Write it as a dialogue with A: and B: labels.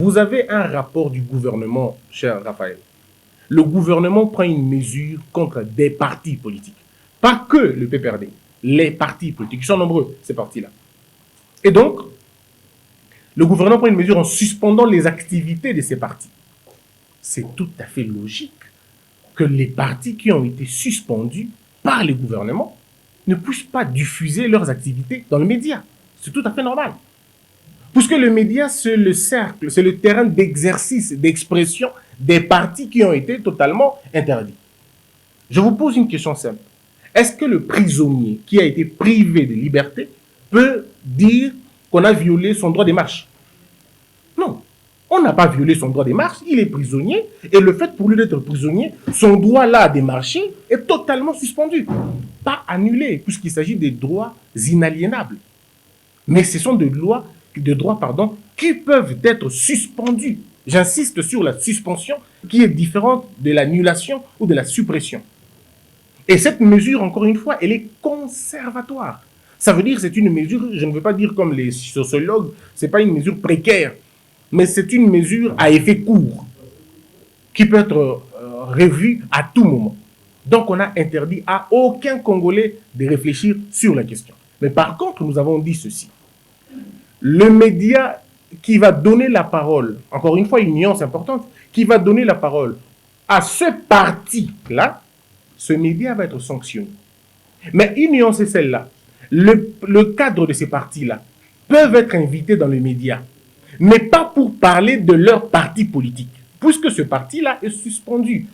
A: vous avez un rapport du gouvernement, cher Raphaël. Le gouvernement prend une mesure contre des partis politiques. Pas que le PPRD, les partis politiques. Ils sont nombreux, ces partis-là. Et donc, le gouvernement prend une mesure en suspendant les activités de ces partis. C'est tout à fait logique que les partis qui ont été suspendus par le gouvernement ne puissent pas diffuser leurs activités dans le média. C'est tout à fait normal. Puisque le média, c'est le cercle, c'est le terrain d'exercice, d'expression des partis qui ont été totalement interdits. Je vous pose une question simple. Est-ce que le prisonnier qui a été privé de liberté peut dire qu'on a violé son droit de marche? Non. On n'a pas violé son droit de marche, il est prisonnier, et le fait pour lui d'être prisonnier, son droit là de marcher est totalement suspendu. Pas annulé, puisqu'il s'agit des droits inaliénables. Mais ce sont des droits qui peuvent être suspendus. J'insiste sur la suspension qui est différente de l'annulation ou de la suppression. Et cette mesure, encore une fois, elle est conservatoire. Ça veut dire que c'est une mesure, je ne veux pas dire comme les sociologues, ce n'est pas une mesure précaire, mais c'est une mesure à effet court qui peut être revue à tout moment. Donc on a interdit à aucun Congolais de réfléchir sur la question. Mais par contre, nous avons dit ceci. Le média qui va donner la parole, encore une fois une nuance importante, qui va donner la parole à ce parti-là, ce média va être sanctionné. Mais une nuance est celle-là. Le cadre de ces partis-là peuvent être invités dans les médias, mais pas pour parler de leur parti politique, puisque ce parti-là est suspendu.